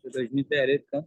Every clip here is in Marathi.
रजनी तयार आहेत का?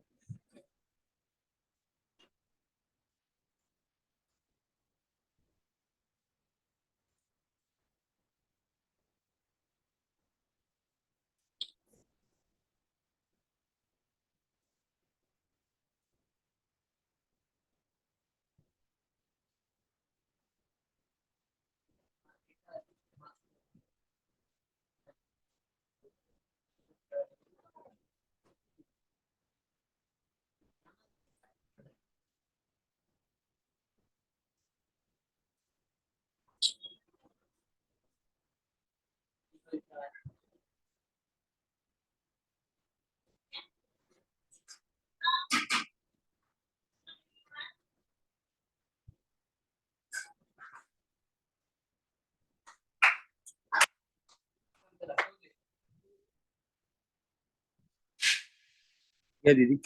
या दीदी.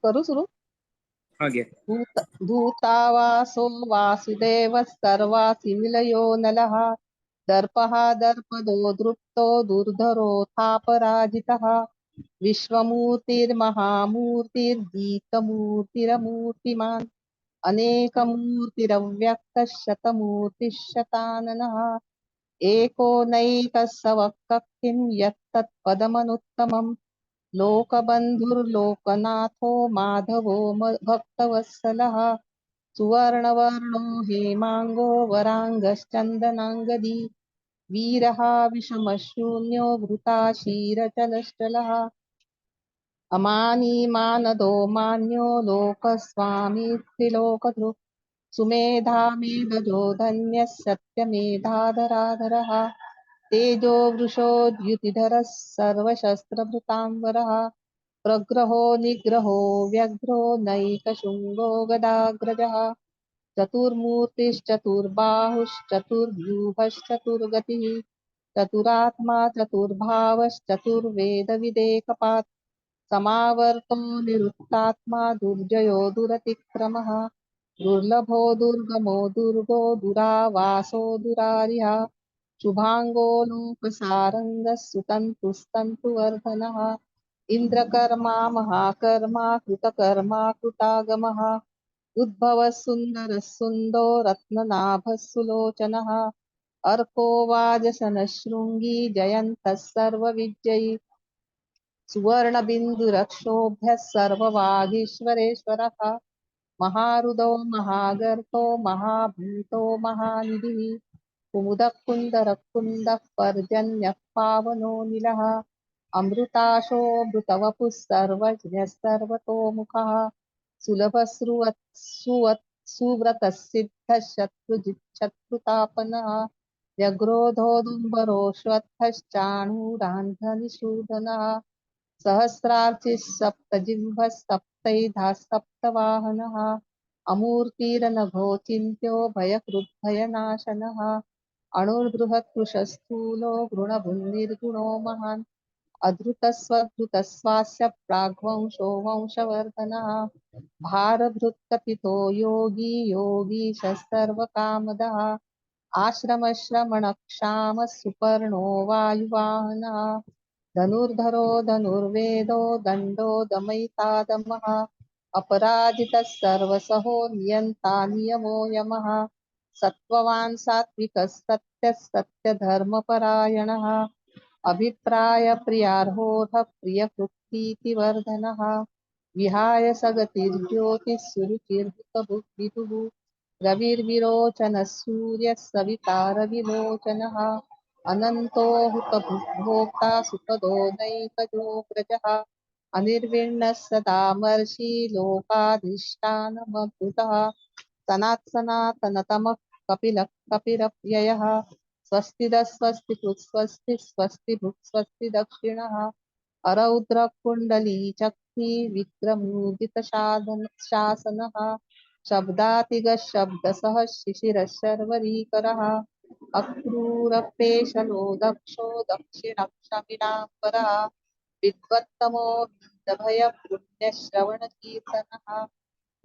करू सुरू. हाँ घ्या. भूतावासो वासुदेव सर्वासि निलयो नलः दर्पः दर्पदो दृप्तो दुर्धरोऽथापराजितः विश्वमूर्तिर्महामूर्तिर्गीतमूर्तिरमूर्तिमान् अनेकमूर्तिरव्यक्तः शतमूर्तिः शताननः एको नैकस्सवक्तः यत्तत्पदमनुत्तमम् लोकबन्धुर्लोकनाथो माधवो भक्तवत्सलः सुवर्णवर्णो हेमांगो वरांगश्चन्दनांगदी वीरः विषमशून्यो घृताशीरचलश्चलः अमानी मानदो मान्यो लोकस्वामी त्रिलोकधृक् सुमेधा मेधजो धन्यः सत्यमेधाधराधरः तेजो वृषोद्युतिधरः सर्वशस्त्रभृताम्बरः प्रग्रहो निग्रहो व्यग्रो नैकशृङ्गो गदाग्रजः चतुर्मूर्तिश्चतुर्बाहुश्चतुर्व्यूहश्चतुर्गतिः चतुरात्मा चतुर्भावश्चतुर्वेदविदेकपात् समावर्तो निरुक्तात्मा दुर्जयो दुरतिक्रमः दुर्लभो दुर्गमो दुर्गो दुरावासो दुरारिः शुभांगो लोकसारंगः सुतन्तुस्तन्तुवर्धनः इन्द्रकर्मा महाकर्मा कृतकर्मा कृतागमः उद्भवः सुन्दरः सुन्दो रत्ननाभः सुलोचनः अर्को वाजसनशृङ्गी जयन्तः सर्वविजयी सुवर्णबिन्दुरक्षोभ्यः सर्ववागीश्वरेश्वरः महारुदो महागर्तो महाभूतो महानिधिः कुमुदः कुन्दरः कुन्दः पर्जन्यः पावनो निलः अमृताशोऽमृतवपुः सर्वज्ञः सर्वतोमुखः सुलभः सुव्रतः सिद्धः शत्रुतापनः व्यग्रोधोदुम्बरोऽश्वत्थश्चाणूरान्धनिषूदनः सहस्रार्चिः सप्तजिह्वः सप्तैधा सप्तवाहनः अमूर्तिरनघो चिन्त्यो भयकृद्भयनाशनः अणुर्बृहत्कृशस्थूलो गृणभुन्निर्गुणो महान् अधृतस्वधृतस्वास्य प्राग्वंशो वंशवर्धनः भारभृत्कथितो योगी योगीशः सर्वकामदः आश्रमश्रमणक्षामः सुपर्णो वायुवाहनः धनुर्धरो धनुर्वेदो दण्डो दमयितादमः अपराजितः सर्वसहो नियन्ता नियमो यमः सत्त्ववान् सात्विकः सत्यः सत्यधर्मपरायणः अभिप्रायप्रियार्होऽथ प्रियकृत्कीर्तिवर्धनः विहाय सगतिर्ज्योतिः सुरुचिर्भुतभुग्विदुः रविर्विरोचनः सूर्यः सवितारविलोचनः अनन्तो हुतभुग्भोक्ता सुपदो नैकजोऽग्रजः अनिर्विण्णः सदा मर्षि लोकाधिष्ठानमभृतः सनातनतमः कपिलः कपिरव्ययः स्वस्तिदः स्वस्तिकृत् स्वस्ति स्वस्ति भुक् स्वस्ति दक्षिणः अरौद्रकुण्डलीचक्री विक्रमूर्जितशासनः शब्दातिगशब्दसः शिशिरः शर्वरीकरः अक्रूरप्रेशलो दक्षो दक्षिणक्षमिलाम्बरः विद्वत्तमो वीतभयपुण्यश्रवणकीर्तनः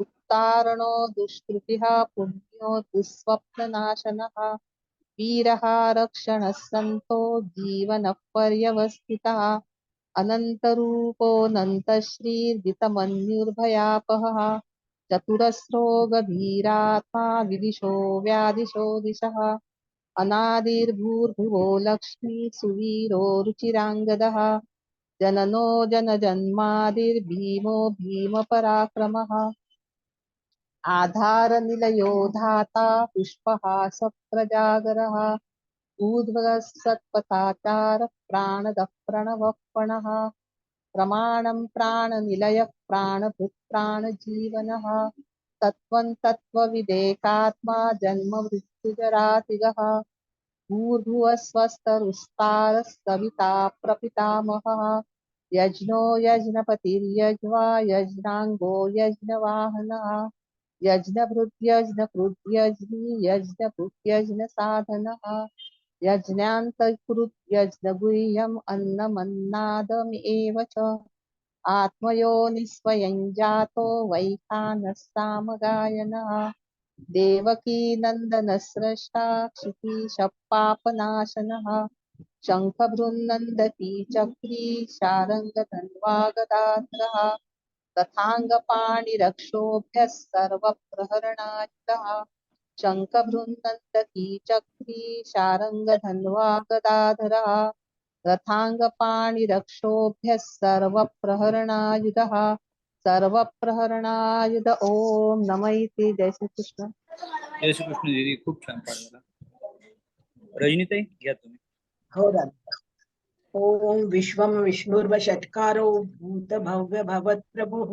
उत्तारणो दुष्कृतिः पुण्यो दुःस्वप्ननाशनः वीरः रक्षणः सन्तो जीवनः पर्यवस्थितः अनन्तरूपोऽनन्तश्रीर्जितमन्युर्भयापहः चतुरस्रो गभीरात्मा विदिशो व्यादिशो दिशः अनादिर्भूर्भुवो लक्ष्मी सुवीरो रुचिराङ्गदः जननो जनजन्मादिर्भीमो भीमपराक्रमः आधारनिलयो धाता पुष्पहास प्रजागरः ऊर्ध्वः सत्पथाचार प्राणदः प्रणवः प्रमाणं प्राणनिलयः प्राणभृत् प्राणजीवनः तत्त्वं तत्त्वविदेकात्मा जन्म मृत्युजरातिगः भूर्भुवः स्वस्तरुस्तारः सविता प्रपितामहः यज्ञो यज्ञपतिर्यज्वा यज्ञाङ्गो यज्ञवाहनः यज्ञभृत्यज्ञकृत्यज्ञी यज्ञभृत्यज्ञसाधनः यज्ञान्तकृत्यज्ञगुह्यम् अन्नमन्नादमेव च आत्मयोनिस्वयं जातो वैखानः सामगायनः देवकी नन्दनस्रष्टा क्षितीशः पापनाशनः शङ्खभृन्नन्दती चक्री शारङ्गधन्वा गदाधरः तथाङ्गपाणिरक्षोभ्यः सर्वप्रहरणायुधः शङ्खभृन्नन्दती चक्री शारङ्गधन्वा गदाधरः रथाङ्गपाणिरक्षोभ्यः सर्वप्रहरणायुधः सर्वप्रहरणायुध ओम नमः इति जय श्री कृष्ण जय श्री कृष्ण दीदी, खूप छान पाठ झाला. रजनीताई घ्या तुम्ही. हो दादा. ओम विश्वम विष्णुर्वषट्कारो भूत भव्य भवत् प्रभुः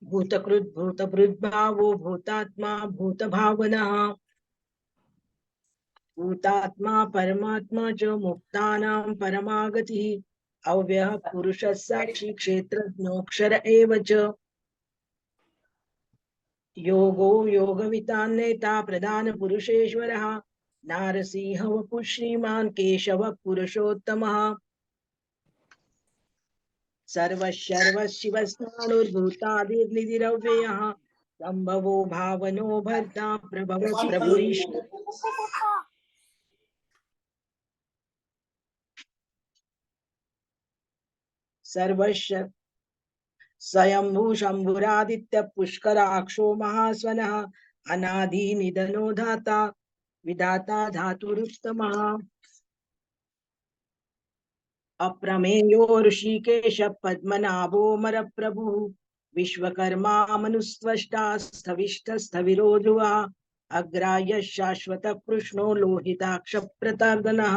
भूतकृत भूतभृद्भावो भूतात्मा भूतभावनः भूतात्मा परमात्मा च मुक्तानां परमागतिः अव्ययः पुरुषः साक्षी क्षेत्रज्ञोऽक्षर एव च योगो योगवितान्नेता प्रधान पुरुषेश्वरः नारसिंह वपुः श्रीमान् केशवः पुरुषोत्तमः सर्वशर्वशिवस्नानुर्भूतादिर्निधिरव्ययः संभवो भावनो भर्ता प्रभव प्रभुरीश्वर सर्वस्य स्वयंभू शंभुरादित्य पुष्कराक्षो महास्वनः अनादि निधनो धाता विधाता धातुरुत्तमः अप्रमेयो ऋषिकेश पद्मनाभो मरप्रभुः विश्वकर्मा मनुस्त्वष्टा स्थविष्टस्थविरो ध्रुवः अग्राह्य शाश्वत कृष्णो लोहिताक्ष प्रतार्दनः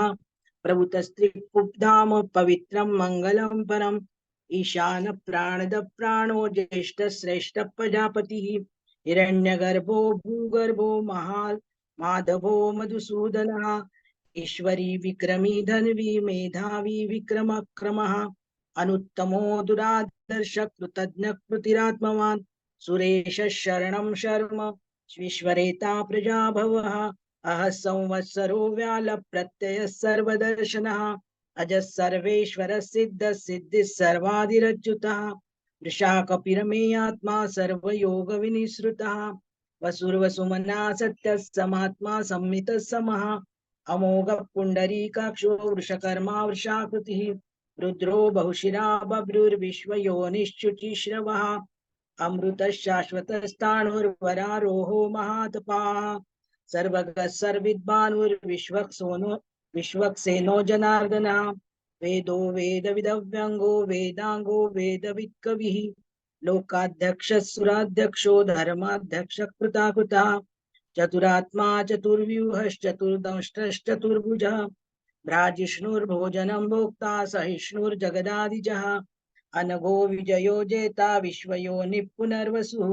प्रभुतस्त्रिकुब्धाम पवित्रं मंगलं परम् ईशान प्राणद प्राणो ज्येष्ठ श्रेष्ठ प्रजापतिः हिरण्यगर्भो भूगर्भो महाल माधवो मधुसूदनः ईश्वरी विक्रमी धन्वी मेधावी विक्रमक्रमः अनुत्तमो दुरादर्श कृतज्ञ कृतिरात्मवान् सुरेश शरणं शर्म विश्वरेता प्रजाभवः अह संवत्सरो व्याल प्रत्यय सर्वदर्शनः अज सर्वेश्वर सिद्ध सिद्धि सर्वादिरच्युतः वृषाकपिरमेयात्मा सर्वयोग विनिसृतः वसुर्वसुमना सत्य समात्मा संमित समः अमोघ पुंडरीकाक्षो वृषकर्मा वृषाकृतिः रुद्रो बहुशिरा बभ्रुर्विश्वयोनिश्चुचिश्रवः अमृत शाश्वतस्ताणुर्वरारोहो महातपाः सर्वगः सर्विद्वानुर्विश्वक्सेनो विश्वक्सेनो जनार्दनः वेदो वेदविदव्यङ्गो वेदाङ्गो वेदवित्कविः लोकाध्यक्षः सुराध्यक्षो धर्माध्यक्ष कृताकृतः चतुरात्मा चतुर्व्यूहश्चतुर्दंष्टश्चतुर्भुजः भ्राजिष्णुर्भोजनं भोक्ता सहिष्णुर्जगदादिजः अनघो विजयो जेता विश्वयोनिः पुनर्वसुः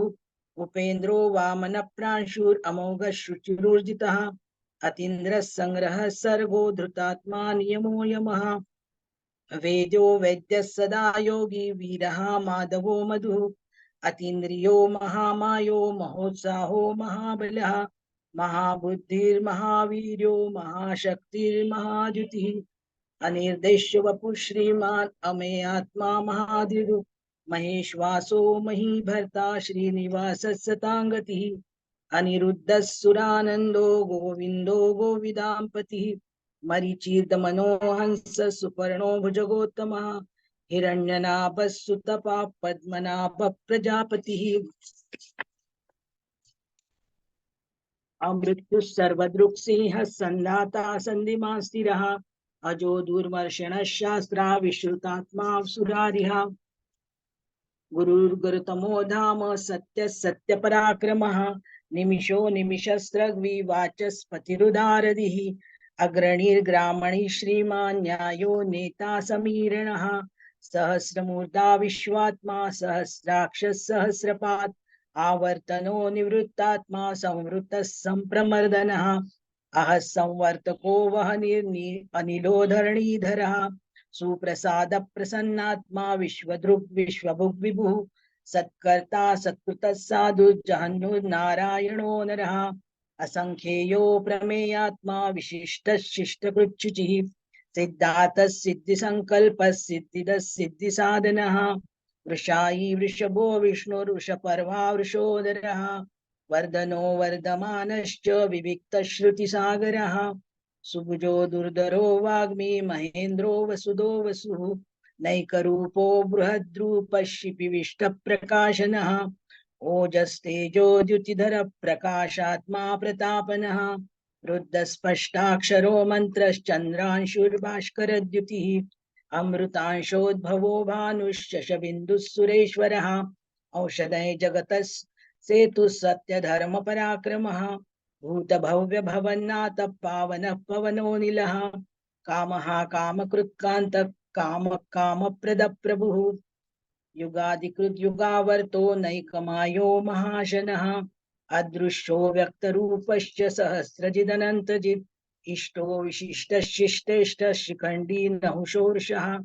उपेन्द्रो वामन प्रांशुरमोघ शुचिरुर्जितः अतीन्द्रः संग्रहः सर्गो धृतात्मा नियमो यमः वेद्यो वैद्यः सदा योगी वीरः माधवो मधुः अतीन्द्रियो महामायो महोत्साहो महाबलः महाबुद्धिर्महावीर्यो महाशक्तिर्महाद्युतिः अनिर्देश्य वपुः श्रीमान् अमेयात्मा महादिगु महेश्वासो महीभर्ता श्रीनिवासः सताङ्गतिः अनिरुद्धस्सुरानन्दो गोविन्दो गोविदाम्पतिः मरीचिर्दमनोहंस सुपर्णो भुजगोत्तमः हिरण्यनाभस्सुतपा पद्मनाभ प्रजापतिः अमृत्युः सर्वदृक्सिंहः सन्दाता सन्धिमान् स्थिरः अजो दुर्मर्षणः शास्त्रा विश्रुतात्मा सुरारिः गुरुर्गुरुतमो धाम सत्य सत्य पराक्रमः निमिषो निमिषस्त्रग्विवाचस्पतिरुदारदिः अग्रणीर्ग्रामणी श्रीमान् न्यायो नेता समीरणः सहस्रमूर्धा विश्वात्मा सहस्राक्षः सहस्रपात् आवर्तनो निवृत्तात्मा संवृतः संप्रमर्दनः अह संवर्तको अनिलो धरणीधरः सुप्रसाद प्रसन्नात्मा विश्वदृक् विश्वभुग् विभुः सत्कर्ता सत्कृतः साधु जहन्नुर्नारायणो नरः असंख्येयो प्रमेयात्मा विशिष्टः शिष्टकृच्छुचिः सिद्धातः सिद्धिसङ्कल्पः सिद्धिदः सिद्धिसाधनः वृषायी वृषभो विष्णुर्वृषपर्वा वृषोदरः वर्धनो वर्धमानश्च विविक्तश्रुतिसागरः सुभुजो दुर्धरो वाग्मी महेन्द्रो वसुदो वसुः नैकरूपो बृहद्रूपशिपिविष्टप्रकाशनः ओजस्तेजो द्युतिधर प्रकाशात्मा प्रतापनः रुद्धस्पष्टाक्षरो मन्त्रश्चन्द्रांशुर्भास्करद्युतिः अमृतांशोद्भवो भानुश्शशबिन्दुः सुरेश्वरः औषधै जगतः सेतुः सत्यधर्मपराक्रमः भूतभव्य भवन्नाथ पावनः पवनोऽनिलः कामः कामकृत्कान्त काम कामप्रद प्रभुः युगादिकृत युगावर्तो नैकमायो महाशनः अदृश्यो व्यक्तरूपश्च सहस्रजिदनन्तजित् इष्टो विशिष्टशिष्टेष्ट शिखण्डी नहुषोर्षः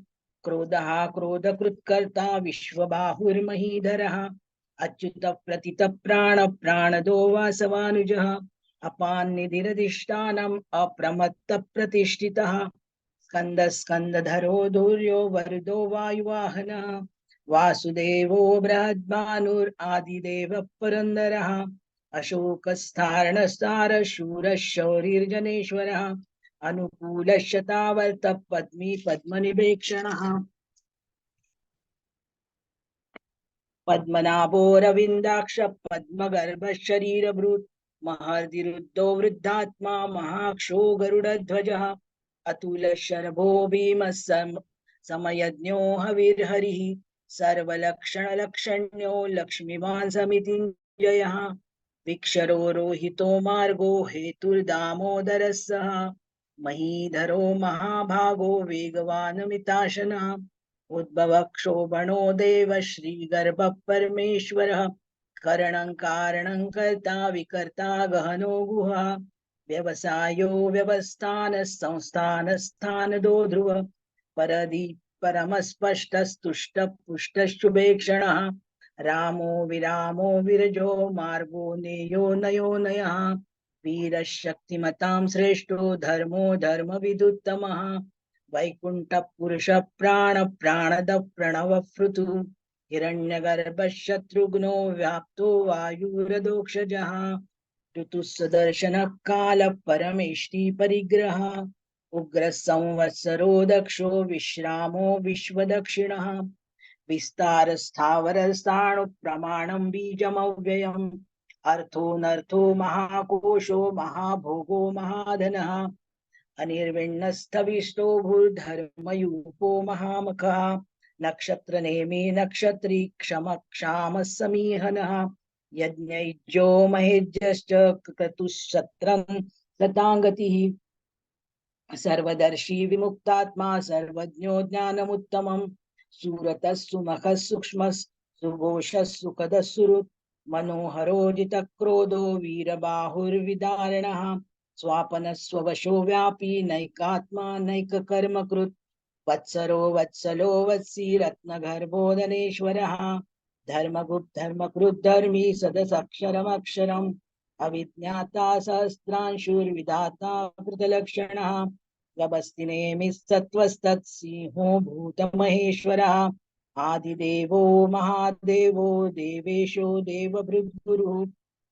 क्रोधः क्रोधकृत्कर्ता विश्वबाहुर्महीधरः अच्युत प्रतित प्राण प्राणदो वासवानुजः अपान्निधिरधिष्ठानम् अप्रमत्त प्रतिष्ठितः स्कंद स्कंदधरो धूर्यो वरुदो वायुवाहनः वासुदेवो बृहद्भानुरादिदेव पुरन्दरः अशोकस्थारणस्तार शूरः शौरिर्जनेश्वरः अनुकूलशतावर्त पद्मी पद्मनिवेक्षणः पद्मनाभोरविन्दाक्ष पद्मगर्भ शरीरभृत् महर्दिरुद्धो वृद्धात्मा महाक्षो गरुडध्वजः अतुल शरभो भीमः समयज्ञो हविर्हरिः सर्वलक्षणलक्षण्यो लक्ष्मीवान् समितिञ्जयः विक्षरो रोहितो मार्गो हेतुर्दामोदरः सः महीधरो महाभागो वेगवानमिताशनः उद्भव क्षोभणो देव श्रीगर्भ परमेश्वरः करणं कारणं कर्ता विकर्ता गहनो गुहा व्यवसायो व्यवस्थान संस्थान स्थानदो ध्रुव परदि परमस्पष्टस्तुष्ट पुष्टशुभेक्षणः रामो विरामो विरजो मार्गो नेयो नयो नयः वीरशक्तिमतां श्रेष्ठो धर्मो धर्मविदुत्तमः वैकुंठ पुरुष प्राण प्राणद प्रणव फ्रुतु हिरण्यगर्भ शत्रुघ्नो व्याप्तो वायुरदोक्षजः ऋतुसदर्शन काल परमेष्टि परिग्रह उग्र संवत्सरो दक्षो विश्रामो विश्वदक्षिणः विस्तार स्थावर स्थाणु प्रमाणं बीजमव्ययम् अर्थोऽनर्थो महाकोशो महाभोगो महाधनः अनिर्विण्णस्थविष्टो भूर्धर्मयूपो महामखः नक्षत्रनेमि नक्षत्री क्षम क्षाम समीहनः यज्ञैज्यो महेज्यश्च क्रतुशत्रं गताङ्गतिः सर्वदर्शी विमुक्तात्मा सर्वज्ञो ज्ञानमुत्तमम् सूरतः सुमखः सूक्ष्मः सुघोषः सुखदः सुहृत् मनोहरो जितक्रोधो वीरबाहुर्विदारणः स्वापन स्ववशो व्यापी नैकात्मा नैककर्मकृत् वत्सरो वत्सलो वत्सी रत्नगर्भोदनेश्वरः धर्मकृत् धर्मी सदसक्षरमक्षरम् अविज्ञाता सहस्रांशुर्विधाता कृतलक्षणः गभस्तिनेमिः सत्त्वस्तत्सिंहो भूतमहेश्वरः आदिदेवो महादेवो देवेशो देवभृद्गुरुः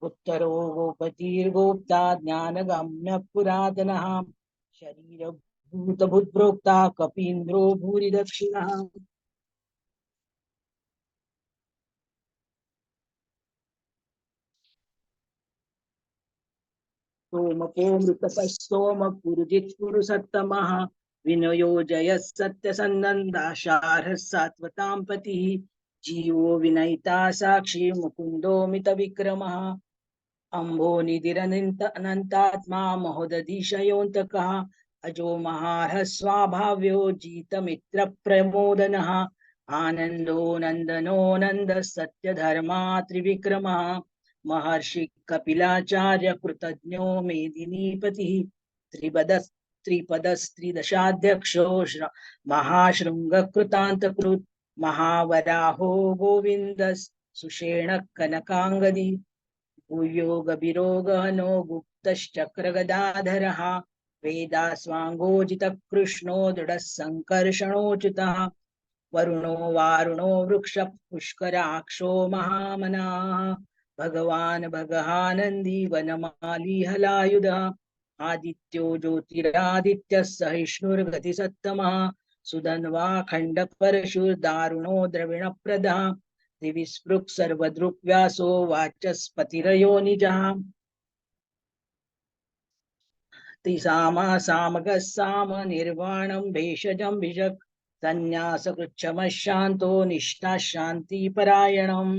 उत्तरो गोपतिर्गोप्ता ज्ञानगम्य पुरातनः शरीरभूतभुद्भोक्ता कपीन्द्रो भूरि दक्षिणः सोमको मृतपः सोम पुरुजित् पुरुषोत्तमः विनयो जयः सत्यसन्नन्दाशार्हः सात्वतां पतिः जीवो विनयिता साक्षी मुकुन्दो मितविक्रमः अम्भो निधिरनन्तात्मा महोदधिशयोऽन्तकः अजो महार्हः स्वाभाव्यो जितमित्रप्रमोदनः आनन्दो नन्दनो नन्दः सत्यधर्मा त्रिविक्रमः महर्षि कपिलाचार्य कृतज्ञो मेदिनीपतिः त्रिपदस्त्रिदशाध्यक्षो महाशृङ्गकृतान्तकृत् महावराहो गोविन्दः सुषेण कनकाङ्गदी भूयो गभिरोगहनो गुप्तश्चक्रगदाधरः वेदास्वाङ्गोजितकृष्णो दृढः सङ्कर्षणोच्युतः वरुणो वारुणो वृक्ष पुष्कराक्षो महामनाः भगवान् भगहानन्दी वनमाली हलायुधः आदित्यो ज्योतिरादित्यः सहिष्णुर्गतिसत्तमः सुधन्वा खण्डपरशुर्दारुणो द्रविणप्रदः दिविस्पृक् सर्वदृक्व्यासो वाचस्पतिरयो निजः त्रिसामा सामगः साम निर्वाणं भेषजं भिषक् संन्यासकृच्छमः शान्तो निष्ठा शान्तिपरायणम्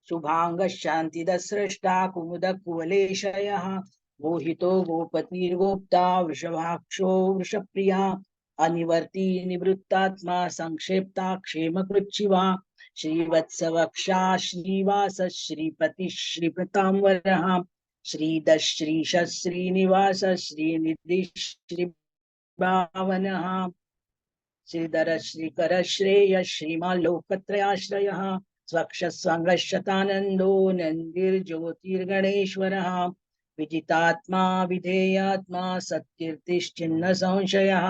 शुभांगः शान्तिदस्रष्टा कुमुदः कुवलेशयः मोहितो गोपतिर्गोप्ता वृषभाक्षो वृषप्रिया अनिवर्ती निवृत्तात्मा संक्षेप्ता क्षेमकृच्छिवा श्रीवत्सवक्षा श्रीवास श्रीपति श्रीप्रतांवरः श्रीधः श्रीश श्रीनिवास श्रीनिधि श्रीभावनः श्रीधर श्रीकर श्रेय श्रीमाल्लोकत्रयाश्रयः स्वक्षस्वङ्गशतानन्दो नन्दिर्ज्योतिर्गणेश्वरः विजितात्मा विधेयात्मा सत्कीर्तिश्चिन्न संशयः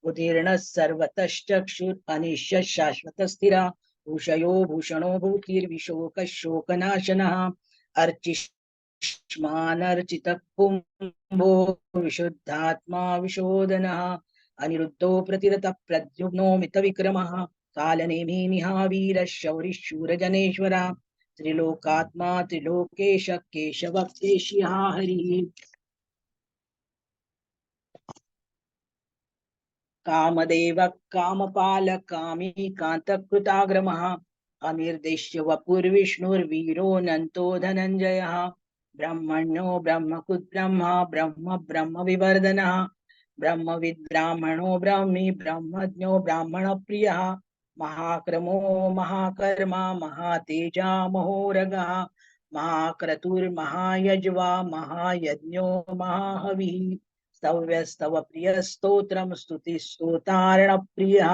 उदीर्णः सर्वतश्चक्षुः अनिश्य शाश्वतस्थिरा भूषयो भूषणो भूतिर्विशोकः शोकनाशनः अर्चिष्मानर्चितः कुम्भो विशुद्धात्मा विशोदनः अनिरुद्धो प्रतिरतः प्रद्युम्नो मितविक्रमः कालनेमि निहावीरः शौरिः शूरजनेश्वरः त्रिलोकात्मा त्रिलोकेश केशव केशियः हरिः कामदेव कामपाल कामी कान्तकृताग्रमः अनिर्देश्य वपुर्विष्णुर्वीरोऽनन्तो धनञ्जयः ब्रह्मण्यो ब्रह्मकृत् ब्रह्मा ब्रह्म ब्रह्मविवर्धनः ब्रह्मविद् ब्राह्मणो ब्राह्मी ब्रह्मज्ञो ब्राह्मणप्रियः महाक्रमो महाकर्मा महातेजा महोरगः महाक्रतुर्महायज्वा महायज्ञो महाहविः स्तव्यस्तव प्रियस्तोत्रं स्तुतिस्तोतार्णप्रियः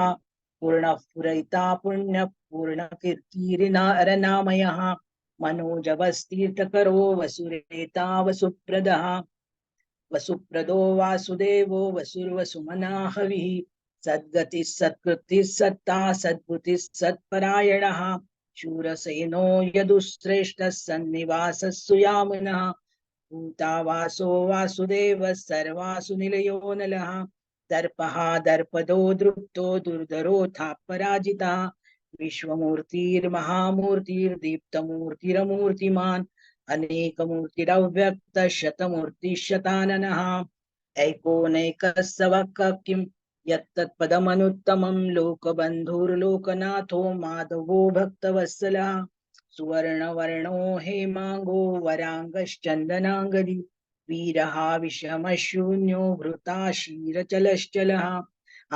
पूर्णः पुरैता पुण्य पूर्णकीर्तिरनामयः मनोजवस्तीर्थकरो वसुरेता वसुप्रदः वसुप्रदो वासुदेवो वसुर्वसुमना हविः सद्गतिः सत्कृतिः सत्ता सद्भुतिः सत्परायणः शूरसेनो यदुश्रेष्ठः सन्निवासः सुयामुनः भूतावासो वासुदेवः सर्वासु निलयो नलः दर्पः दर्पदो दृप्तो दुर्धरोऽथापराजितः विश्वमूर्तिर्महामूर्तिर्दीप्तमूर्तिरमूर्तिमान् अनेकमूर्तिरव्यक्त शतमूर्तिशताननः ऐकोनैकस्सवः किं यत्तत्पदमनुत्तमं लोकबन्धुर्लोकनाथो माधवो भक्तवत्सलः सुवर्णवर्णो हेमांगो वरांगश्चन्दनांगदी वीरः विषमशून्यो घृताशीरचलश्चलः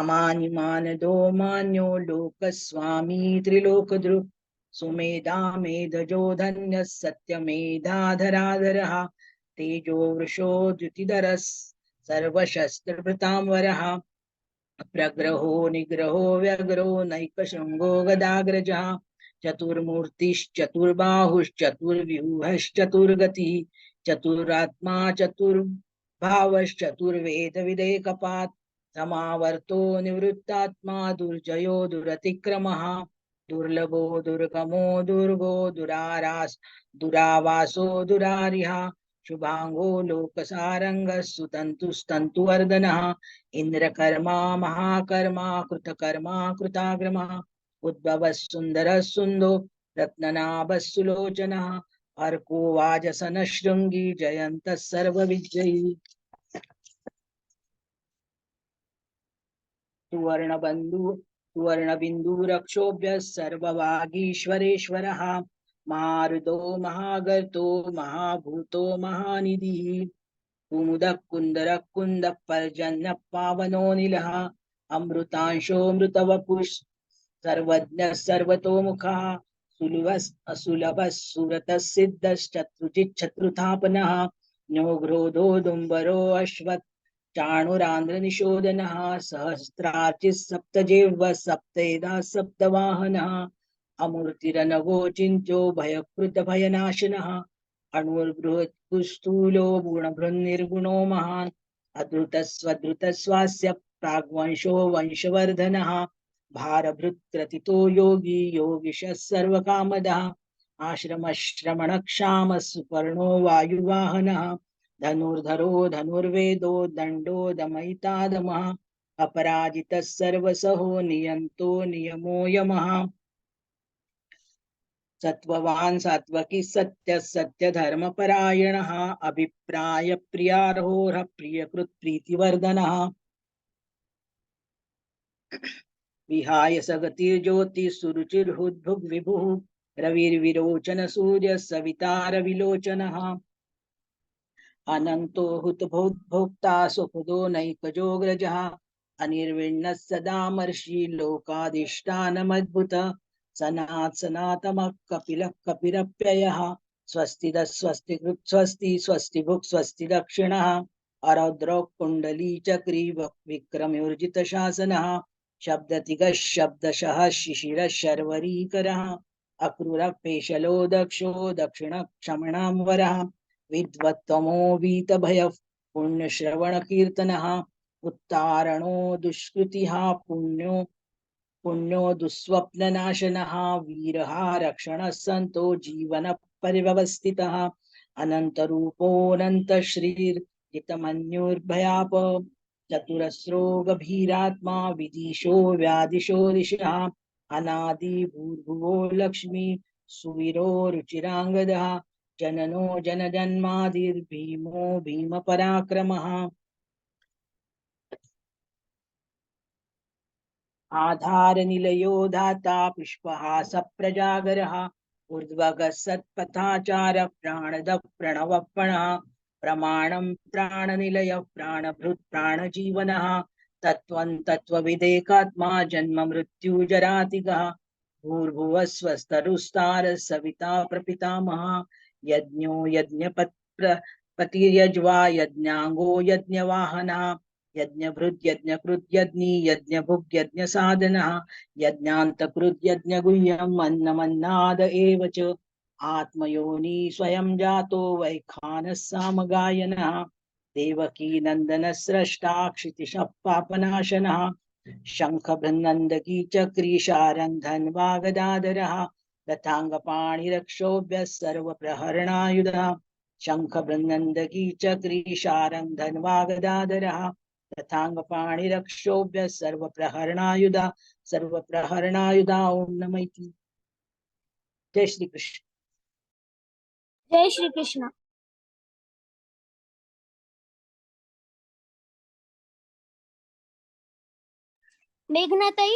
अमानिमानदो मान्यो लोकस्वामी त्रिलोकदृक् सुमेधा मेधजो धन्यः सत्यमेधाधराधरः तेजो वृषो द्युतिधरः सर्वशस्त्रभृतांवरः प्रग्रहो निग्रहो व्यग्रो नैकशृङ्गो गदाग्रजः चतुर्मूर्तिश्चतुर्बाहुश्चतुर्व्यूहश्चतुर्गतिः चतुरात्मा चतुर्भावश्चतुर्वेदविदेकपात् समावर्तो निवृत्तात्मा दुर्जयो दुरतिक्रमः दुर्लभो दुर्गमो दुर्गो दुरावासो दुरारिहा शुभांगो लोकसारंगः सुतंतुस्तंतुवर्धनः इंद्रकर्मा महाकर्मा कृतकर्मा कृताग्रमः उद्भवः सुन्दरः सुन्दो रत्ननाभः सुलोचनः अर्को वाजसन शृंगी जयन्तः सर्वविजयी सुवर्णबिन्दुरक्षोभ्यः सर्ववागीश्वरेश्वरः मारुतो महागर्तो महाभूतो महानिधिः कुमुदः कुन्दरः कुन्दः पर्जन्यः पावनोऽनिलः अमृतांशोऽमृतवपुः सर्वज्ञः सर्वतोमुखः सुलभः असुलभः सुरतः सिद्धश्चतुर्जिच्छत्रुतापनः न्योघ्रोधो दुम्बरो अश्वत् चाणुरान्द्रनिशोधनः सहस्रार्चिः सप्तजिह्वः सप्तेधा सप्तवाहनः अमूर्तिरनघो चिन्त्यो भयकृतभयनाशनः अणुर्बृहत्कुस्थूलो गुणभृन्निर्गुणो महान् अधृतस्वधृतस्वास्य प्राग्वंशो वंशवर्धनः भारभृत्क्रथितो योगी योगिशः सर्वकामदः आश्रमश्रमणक्षामः सुपर्णो वायुवाहनः धनुर्धरो धनुर्वेदो दण्डो दमयितादमः अपराजितः सर्वसहो नियन्तो नियमो यमः सत्ववान् सात्वकी सत्य सत्यधर्मपरायणः अभिप्राय प्रियार्होरः प्रियकृत् प्रीतिवर्धनः विहाय सगतिर्ज्योति सुरुचिर्हुद्भुग् विभुः रविर्विरोचन सूर्य सवितार विलोचनः अनंतो हुतभोक्ता सुखदो नैकजोग्रजः अनिर्विण्णः सदामर्षि लोकाधिष्ठानमद्भुत सनातमः कपिलः कपिरप्ययः स्वस्तिदः स्वस्तिकृत् स्वस्ति स्वस्तिभुक् स्वस्ति दक्षिणः अरौद्रौ कुण्डली चक्री विक्रमोर्जित शासनः शब्दतिगः शब्दशः शिशिरः शर्वरीकरः अक्रूरः पेशलो दक्षो दक्षिणः क्षमणाम्बरः विद्वत्तमो वीतभयः पुण्यश्रवणकीर्तनः उत्तारणो दुष्कृतिः पुण्यो दुःस्वप्ननाशनः वीरः रक्षणः सन्तो जीवन परिव्यवस्थितः अनन्तरूपोऽनन्तश्रीर्जितमन्युर्भयाप चतुरस्रो गभीरात्मा विदिशो व्यादिशो दिशः अनादि भूर्भुवो लक्ष्मी सुवीरो रुचिरांगदः जननो जनजन्मादिर्भीमो भीमपराक्रमः आधारनिलयो धाता पुष्पहास प्रजागरः ऊर्ध्वगः सत्पथाचारः प्राणदः प्रणवपणः प्रमाणं प्राणनिलयः प्राणभृत् प्राणजीवनः तत्त्वं तत्त्वविदेकात्मा जन्म मृत्युजरातिगः भूर्भुवः स्वस्तरुस्तारः सविता प्रपितामहः यज्ञो यज्ञपतिर्यज्वा यज्ञांगो यज्ञवाहनः यज्ञभृत् यज्ञकृत् यज्ञी यज्ञभुक् यज्ञसाधनः यज्ञान्तकृत् यज्ञगुह्यम् अन्नमन्नाद एव च आत्मयोनि स्वयं जातो वैखानः सामगायनः देवकी नन्दनः स्रष्टा क्षितिशः पापनाशनः शङ्खभृन्नन्दकी चक्रीशारन्धन् वागदाधरः रथाङ्गपाणिरक्षोभ्यः सर्वप्रहरणायुधः शङ्खभृन्नन्दकी चक्रीशारन्धन् वागदाधरः रथाङ्गपाणिरक्षोभ्यः सर्वप्रहरणायुधा ओम नमः इति। जय श्री कृष्ण। जय श्री कृष्ण। मेघनाताई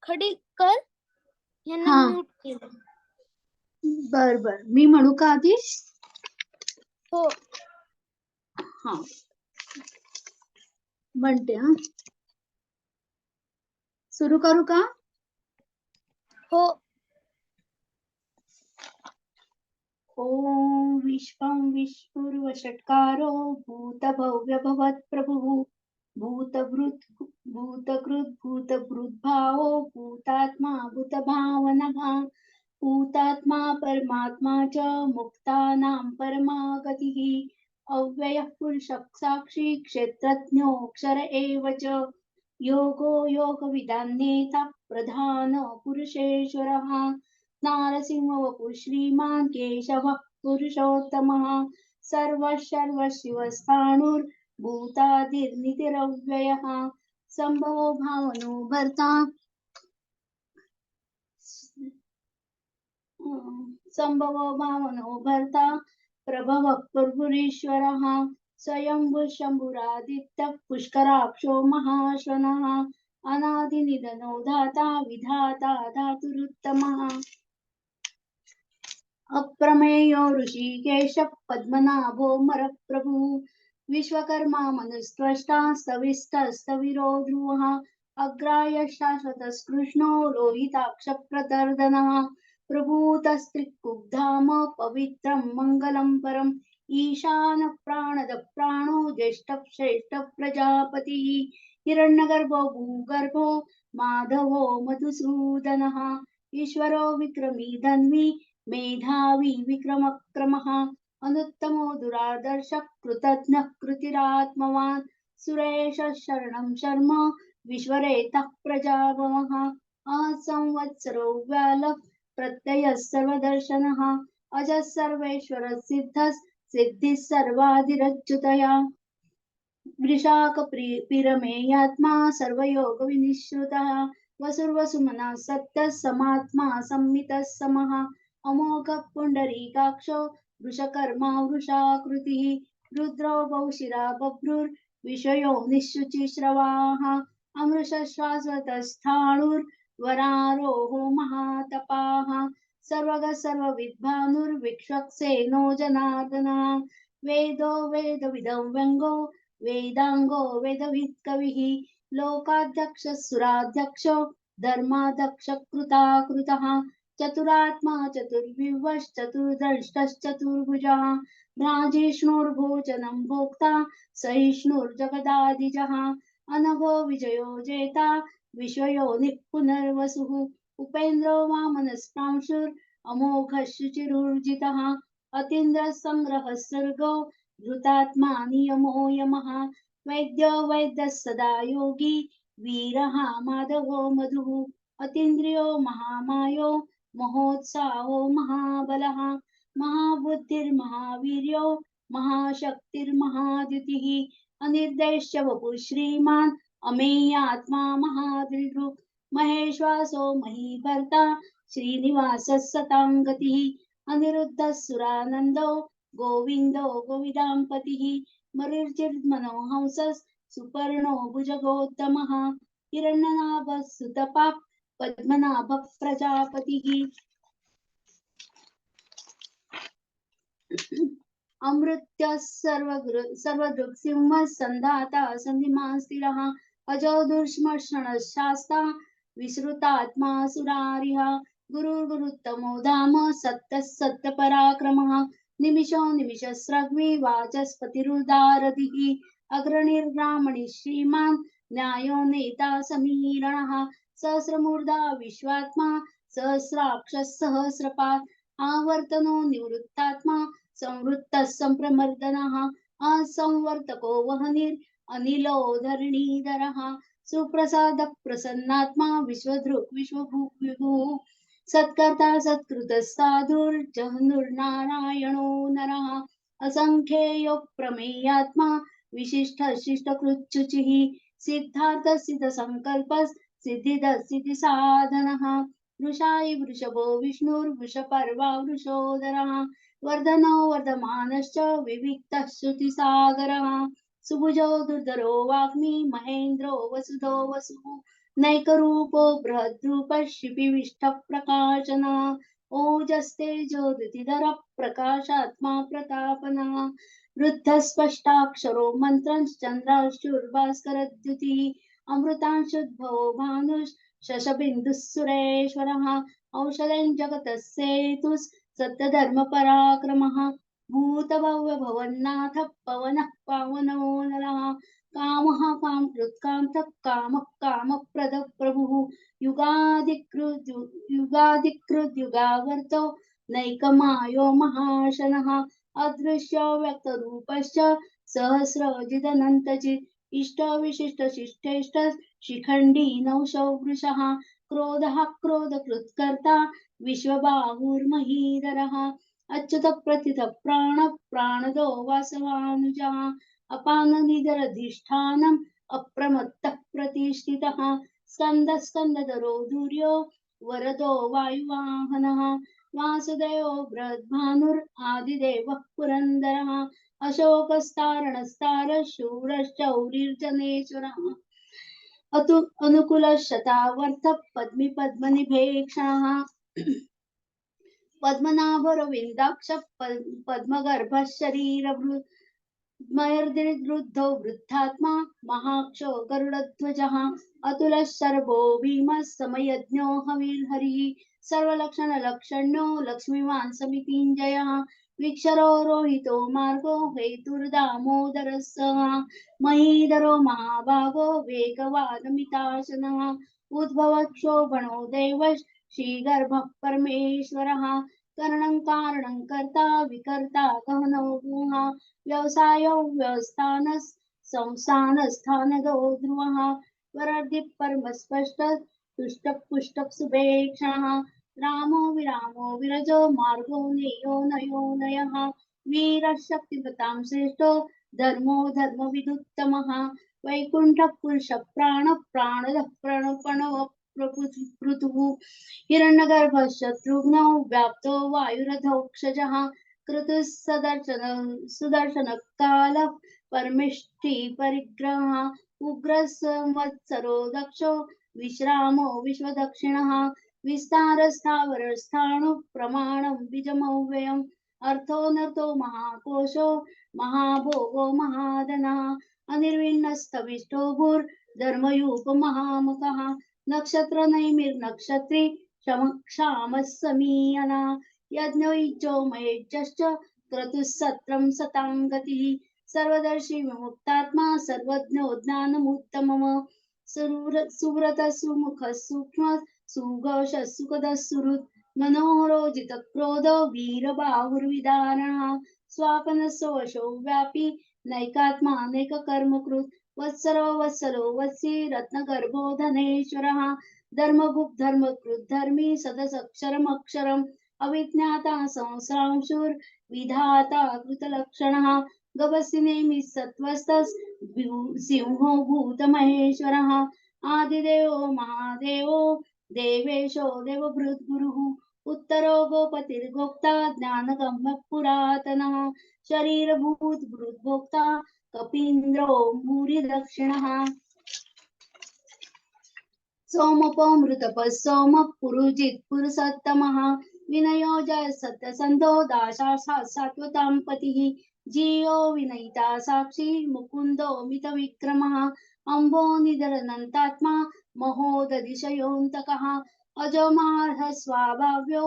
खडी कर यांना हा. म्यूट केलं. बर बर मी म्हणू का आधी? हो हा म्हणते हा. सुरू करू का? हो. ओम विश्वं विष्णुर्वषट्कारो भूतभव्य भवत्प्रभुः भूतभृत् भूतभृद्भावो भूतात्मा भूतभावनः भूतात्मा परमात्मा च मुक्तानां परमा गतिः अव्ययः पुरुषः साक्षी क्षेत्रज्ञोऽक्षर एव च योगो योगविदान्नेता प्रधान पुरुषेश्वरः नारसिंहवपुः श्रीमान् केशवः पुरुषोत्तमः सर्वशर्वशिवस्थाणुर्भूतादिर्नितिरव्ययः सम्भवो भावनो भर्ता सम्भवो भावनो भर्ता प्रभवः प्रभुरीश्वरः स्वयंभुः शम्भुरादित्यः पुष्कराक्षो महाश्वनः अनादिनिधनो धाता विधाता धातुरुत्तमः अप्रमेयो ऋषिकेश पद्मनाभो मरप्रभुः विश्वकर्मा मनुस्त्वष्टा स्तविष्टस्तविरो ध्रुवः अग्राय शाश्वतस्कृष्णो लोहिताक्षप्रदर्दनः प्रभूतस्त्रिकुब्धाम पवित्रं मङ्गलं परम् ईशान प्राणद प्राणो ज्येष्ठः श्रेष्ठः प्रजापतिः हिरण्यगर्भो भूगर्भो माधवो मधुसूदनः ईश्वरो विक्रमी धन्वी मेधावी विक्रमक्रमः अनुत्तमो दुरादर्श कृतज्ञः कृतिरात्मवान् सुरेश शरणं शर्म विश्वरेतः प्रजाभवः असंवत्सरो व्यालः प्रत्ययः सर्वदर्शनः अजः सर्वेश्वरः सिद्धः सिद्धिः सर्वादिरच्युतया वृषाकपिरमेयात्मा सर्वयोगविनिश्रुतः वसुर्वसुमनः सत्यः समात्मा संमितः समः अमोघः पुण्डरीकाक्षो वृषकर्मा वृषाकृतिः रुद्रो बहुशिरा बभ्रुर्विषयो निःशुचिश्रवाः अमृषश्वासतस्थाणुर्वरारोहो महातपाः सर्वगः सर्वविद्भानुर्विक्ष्वक्सेनो जनार्दनः वेदो वेदविदं व्यङ्गो वेदांगो वेदवित् कविः लोकाध्यक्षः सुराध्यक्षो धर्माध्यक्ष कृताकृतः चतुरात्मा चतुर्विवश्चतुर्द्रष्टश्चतुर्भुजः भ्राजिष्णुर्भोजनं भोक्ता सहिष्णुर्जगदादिजः अनघो विजयो जेता विश्वयोनिः पुनर्वसुः उपेन्द्रो वामनस्प्रांशुर् अमोघः शुचिरुर्जितः अतीन्द्रः संग्रहः सर्गो धृतात्मा नियमो यमः वैद्यो वैद्यः सदा योगी वीरः माधवो मधुः अतीन्द्रियो महामायो महोत्साहो महाबलः महाबुद्धिर्महावीर्यो महाशक्तिर्महाद्युतिः अनिर्देश्य वपुः श्रीमान् अमेयात्मा महादृढुः महेश्वासो महीभर्ता श्रीनिवासः सतां गतिः अनिरुद्धः सुरानन्दो गोविन्दो गोविदाम्पतिः मरुर्चिर्मनोहंसः सुपर्णो भुजगोत्तमः हिरण्यनाभः सुतपाः पद्मनाभः प्रजापतिः अमृत्यः सर्वदृक्सिंहः सन्धाता सन्धिमान् स्थिरः अजो दुर्श्मर्षणः शास्ता विश्रुतात्मा सुरारिः गुरुर्गुरुत्तमो धाम सत्यः सत्यपराक्रमः निमिषो निमिषस्रग्वी वाचस्पतिरुदारधिः अग्रणिर्ब्राह्मणि श्रीमान् न्यायो नेता समीरणः सहस्रमूर्धा विश्वात्मा सहस्राक्षः सहस्रपात् आवर्तनो निवृत्तात्मा संवृत्तः संप्रमर्दनः असंवर्तको वहनिर् अनिलो धरणीधरः सुप्रसादः प्रसन्नात्मा विश्वधृक् विश्वभुक् विभुः सत्कर्ता सत्कृतः साधुर्जहनुर्नारायणो नरः असंख्येयो प्रमेयात्मा विशिष्टः शिष्टकृच्छुचिः सिद्धार्थः सिद्धसङ्कल्पः सिद्धिदः सिद्धिसाधनः वृषायि वृषभो विष्णुर्वृषपर्वा वृषोदरः वर्धनो वर्धमानश्च विविक्तः श्रुतिसागरः सुभुजो दुर्धरो वाग्मी महेन्द्रो वसुधो वसुः नैकरूपो बृहद्रूपः शिपिविष्टः प्रकाशनः ओजस्तेजो द्युतिधरः प्रकाशात्मा प्रतापनः वृद्धः स्पष्टाक्षरो मन्त्रश्चन्द्रांशुर्भास्करद्युतिः अमृतांशुद्भवो भानुः शशबिन्दुः सुरेश्वरः औषधं जगतः सेतुः सत्यधर्मपराक्रमः भूतभव्यभवन्नाथ पवनः पावनो नरः कामः कामकृत्कान्तः कामः कामप्रदः प्रभुः युगादिकृद्युगावर्तो नैकमायो महाशनः अदृश्यो व्यक्तरूपश्च सहस्रजिदनन्तचित् इष्टविशिष्टशिष्टेष्ट शिखण्डी नौशौ वृषः क्रोधः क्रोधकृत्कर्ता विश्वबाहुर्महीधरः अच्युत प्रथित प्राण प्राणदो वासवानुजः अपाननिधरधिष्ठानम् अप्रमत्तः प्रतिष्ठितः स्कंद स्कंदधरो धुर्यो वरदो वायुवाहनः वासुदेवो बृहद्भानुर् आदिदेवः पुरन्दरः अशोकस्तारणस्तार शूरश्चौरिर्जनेश्वरः अनुकूलशतावर्थ पद्मी पद्मनिभेक्षणः पद्मनाभरविन्दाक्ष पद्मगर्भः शरीरभृत् मयर्दिरुद्धो वृद्धात्मा महाक्षो गरुडध्वजः अतुलः शर्वो भीमः समयज्ञो हविर्हरिः सर्वलक्षणलक्षण्यो लक्ष्मीवान् समितिञ्जयः विक्षरो रोहितो मार्गो हेतुर्दामोदरः सः महीधरो महाभागो वेगवादमिताशनः उद्भवक्षोभणो देवः श्रीगर्भः परमेश्वरः करणं कारणं कर्ता विकर्ता गहनो गुहा व्यवसायो व्यवस्थानः संस्थानस्थानदो ध्रुवः वरदि परमस्पष्ट तुष्टपुष्टः सुभेक्षणः रामो विरामो विरजो मार्गो नेयो नयो नयः वीरः शक्तिपतां श्रेष्ठो धर्मो धर्मविदुत्तमः वैकुण्ठः पुरुषः प्राणदः प्रणव पृथुः हिरण्यगर्भः शत्रुघ्नौ व्याप्तो वायुरधोक्षजः कृतुः सुदर्शन कालः परमेष्टि परिग्रहः उग्रः संवत्सरो दक्षो विश्रामो विश्वदक्षिणः विस्तारस्थावरस्थाणु प्रमाणं बीजमव्ययम् अर्थोऽनर्थो महाकोशो महाभोगो महाधनः अनिर्विण्णस्तविष्टो भूर्धर्मयूपमहामुखः नक्षत्र नैमिर्नक्षत्री क्षमः समीयना यज्ञो युज्यो मयेज्यश्च क्रतुः सत्रं सतां गतिः सर्वदर्शी विमुक्तात्मा सर्वज्ञो ज्ञानमुत्तमः सुव्रत सुमुख सूक्ष्म सुघोष सुखद सुहृत् मनोहरो जितक्रोधो वीरबाहुर्विदारणः स्वापन सोऽशो व्यापी नैकात्मानेककर्मकृत् वत्सलो वत्सी रत्नगर्भो धनेश्वरः धर्मगुप्त धर्मकृत् धर्मी सदसक्षरमक्षरम् अविज्ञाता संस्रांशुर्विधाता कृतलक्षणः गवसि नेमि सत्त्वस्तस् सिंहो भूतमहेश्वरः आदिदेवो महादेवो देवेशो देवभृद्गुरुः उत्तरो गोपतिर्गोप्ता ज्ञानगम्यः पुरातनः शरीरभूत भृद्भोक्ता कपीन्द्रो भूरि दक्षिणः सोमपोमृतपः सोम पुरुजित् पुरुषोत्तमः विनयो जय सत्यसन्धो दाशा सात्वतां पतिः जीयो विनयिता साक्षी मुकुन्दो मितविक्रमः अम्बो निधरनन्तात्मा महोदधिशयोऽन्तकः अजोमार्ह स्वाभाव्यो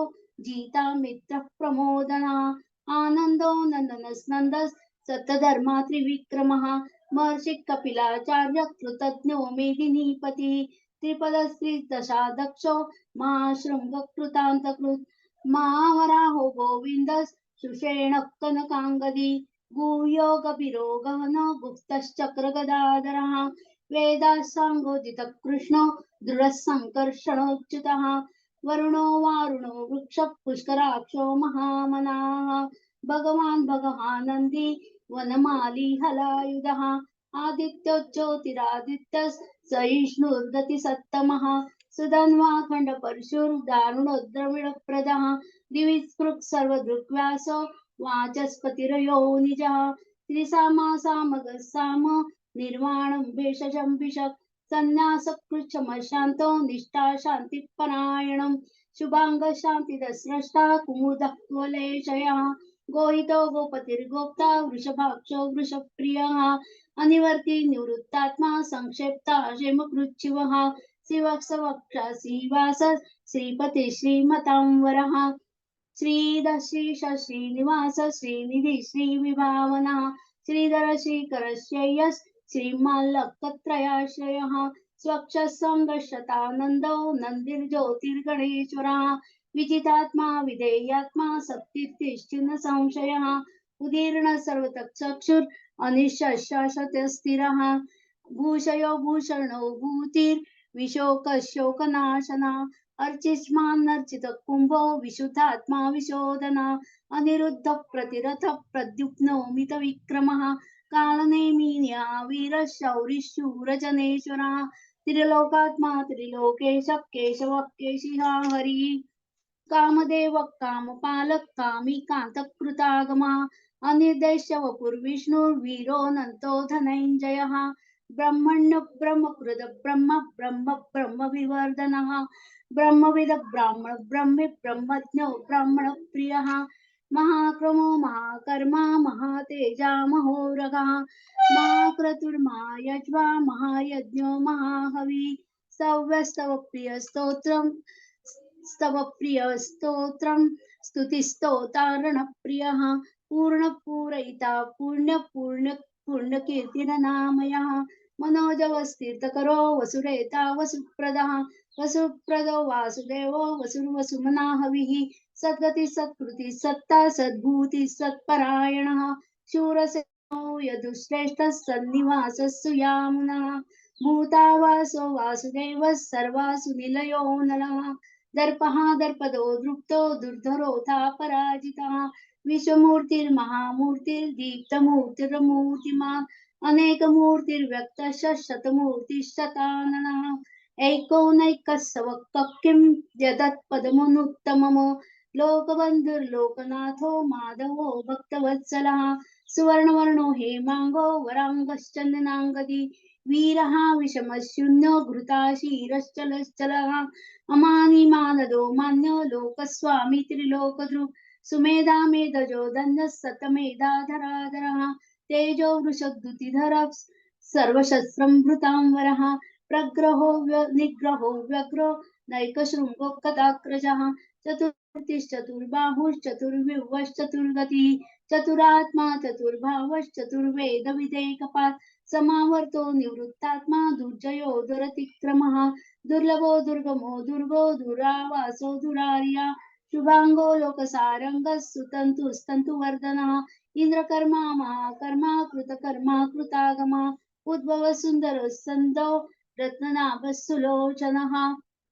जीता मित्रः प्रमोदनः आनन्दो नन्दनस्नन्दस् सत्यधर्मा त्रिविक्रमः महर्षि कपिलाचार्य कृतज्ञो मेदिनीपतिः त्रिपदस्त्री दशादक्षो महाशृङ्गकृतान्तकृत् महावराहो गोविन्दस् सुषेणः कनकाङ्गदी गुह्यो गभीरो गहनो गुप्तश्चक्रगदाधरः वेदासाङ्गोदितः कृष्णो दृढः सङ्कर्षणोच्युतः वरुणो वारुणो वृक्षः पुष्कराक्षो महामनाः भगवान् भगवानन्दी वनमाली हलायुधः आदित्यो ज्योतिरादित्यः सहिष्णुर्गतिसत्तमः सुधन्वाखण्ड परशुर्दारुणोद्रविणप्रदः दिवि स्पृक् सर्वदृक्व्यासो वाचस्पतिरयो निजः त्रिसामासामगस्साम निर्वाणं भेषजं भिषक् संन्यासकृच्छमशान्तो निष्ठा शान्तिपरायणं शुभांग शान्तिदस्रष्टा कुमुदः कुवलेशयः गोहितो गोपतिर्गोप्ता वृषभाक्षो वृषप्रियः अनिवर्ति निवृत्तात्मा संक्षेप्ता क्षेमकृच्छिवः शिवक्षवक्षा श्रीवास श्रीपति श्रीमतांवरः श्रीदशीष श्रीनिवास श्रीनिधि श्रीविभावनः श्रीधर श्रीकरश्रेयस् श्रीमल्लकत्रयाश्रयः स्वक्षसङ्गशतानन्दो नन्दिर्ज्योतिर्गणेश्वरः विजितात्मा विधेयात्मा सप्तिष्ठिन संशयः उदीर्ण सर्वतः चक्षुर् अनिश्चस्थिरः भूषयो भूषणो भूतिर्विशोकशोकनाशना अर्चिष्मान्नर्चित कुंभो विशुद्धात्मा विशोधना अनिरुद्ध प्रतिरथ प्रद्युम्नो मित विक्रमः कालनेमिन्या वीरशौरिशूरजनेश्वरः त्रिलोकात्मा त्रिलोकेश केशव केशिहा हरिः कामदेव कामपालक कामी कांतकृतागमा अनिर्देश्य वपुर्विष्णुर्वीरो नंतो धनञ्जयः ब्रह्मण्य ब्रह्मकृत ब्रह्म ब्रह्म ब्रह्म विवर्धनः ब्रह्मविद ब्राह्मण ब्रह्मे ब्रह्मज्ञो ब्राह्मण प्रियः महाक्रमो महाकर्मा महातेजा महोरगः महाक्रतुर्महायज्वा महायज्ञो महाहवि सव्यस्तव प्रिय स्तोत्रम स्तव प्रिय स्तोत्रम स्तुतिस्तोतारण प्रियः पूर्ण पूरयिता पुण्य पुण्य पुण्य कीर्तिरनामयः मनोजवस्तीर्थकरो वसुरेता वसुप्रदः वसुप्रदो वासुदेवो वसुर्वसुमना हविः सद्गति सत्कृति सत्ता सद्भूति सत्परायणः शूरसेनो यदुश्रेष्ठः सन्निवासः सुयामुनः भूतावासो वासुदेवः सर्वासु निलयो नलः दर्पः दर्पदो दृप्तो दुर्धरोधा पराजितः विश्वमूर्तिर्महामूर्तिर्दीप्तमूर्तिर्मूर्तिमान् अनेकमूर्तिर्व्यक्तः शतमूर्तिशताननः ऐकोनैकस्सवक्किं यदत्पदमुत्तमम् लोकबन्धुर्लोकनाथो माधवो भक्तवत्सलः सुवर्णवर्णो हेमांगो वरांगश्चन्दनांगदी वीरः विषमशून्यो घृताशीरश्चलश्चलः अमानि मानदो मान्यो लोकस्वामी त्रिलोकधृ सुमेधा मेधजो दण्डः सतमेधाधराधरः तेजो वृषद्युतिधरः सर्वशस्त्रंभृतांवरः प्रग्रहो निग्रहो व्यग्रो नैकशृङ्गो कदाग्रजः चतुर्बाहुश्चतुर्विवश्चतुर्गतिः चतुरात्मा चतुर्भावश्चतुर्वेदविदेकपात् समावर्तो निवृत्तात्मा दुर्जयो दुरतिक्रमः दुर्लभो दुर्गमो दुर्गो दुरावासो दुरार्या शुभांगो लोकसारंगः सुतन्तुस्तन्तुवर्धनः इंद्रकर्मा महाकर्मा कृतकर्मा कृतागमा उद्भव सुंदर संदो रत्ननाभः सुलोचनः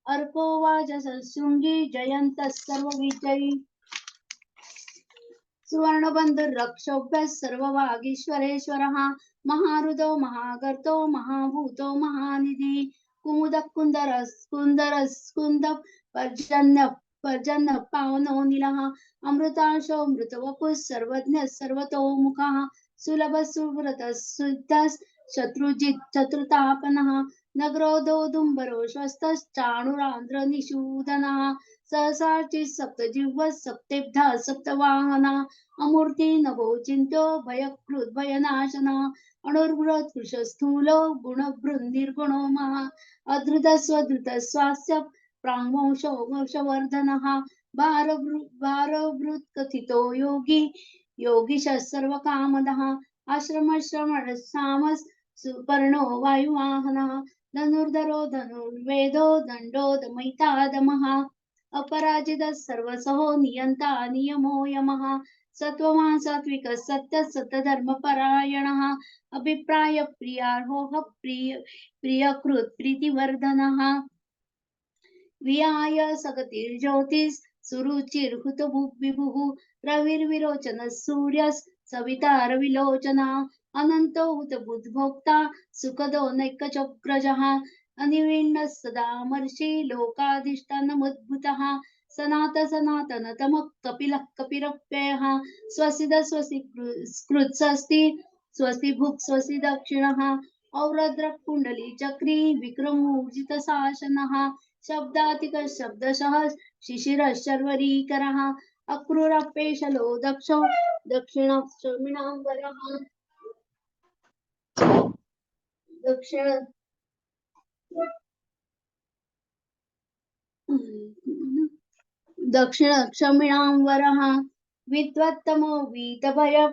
अर्को वाजसशृंगी जयन्तः सर्वविजयी सुवर्णबन्धुर्रक्षोभ्यः सर्ववागीश्वरेश्वरः महारुदो महागर्तो महाभूतो महानिधि कुमुदकुन्दरस्कुन्दरस्कुन्द पर्जन्य पावनो नीलः अमृतांशो मृतवपुः सर्वज्ञः सर्वतोमुखः सुलभ सुव्रत शुद्धः शत्रुजित् चतुर्तापनः नगरोदोदुम्बरो श्वस्तश्चाणुरान्ध्र निषूदनः सहसार्चिः सप्तजिह्वः सप्तेब्धा सप्तवाहना अमूर्ति नभो चिन्त्यो भयकृद् भयनाशनः अणुर्बृहत् कृशस्थूलो गुणभृन्निर्गुणो महा अधृतस्वधृतस्वास्य प्राङ्मोषो वर्षवर्धनः भारभृत् कथितो योगी योगिशः सर्वकामदः आश्रमश्रमणसामस् सुपर्णो वायुवाहनः धनुर्धरो धनुर्वेदो दण्डो दमयितादमः अपराजितः सर्वसहो नियन्ता नियमो यमः सत्ववान् सात्विकः सत्यः सत्यधर्मपरायणः अभिप्राय प्रियार्होः प्रियकृत् प्रीतिवर्धनः विहाय सगतिर्ज्योतिः सुरुचिर्हुतभुग्विभुः रविर्विरोचनः सूर्यः सविता रविलोचनः अनन्तो हुतबुद्भोक्ता सुखदो नैकचक्रजः अनिर्विण्णः सदामर्षि लोकाधिष्ठानमुद्भूतः सनातनतमः कपिलः कपिरप्ययः स्वस्ति स्वस्ति कृत्स्वस्ति स्वस्ति भुक् स्वस्ति दक्षिणः औरद्रः कुण्डली चक्री विक्रमूर्जितशासनः शब्दातिक शब्दशः शिशिरः शर्वरीकरः अक्रूरपेशलो दक्षो दक्षिणक्षमिणाम्बरः दक्षिणक्षमिणाम्बरः विद्वत्तमो वीतभय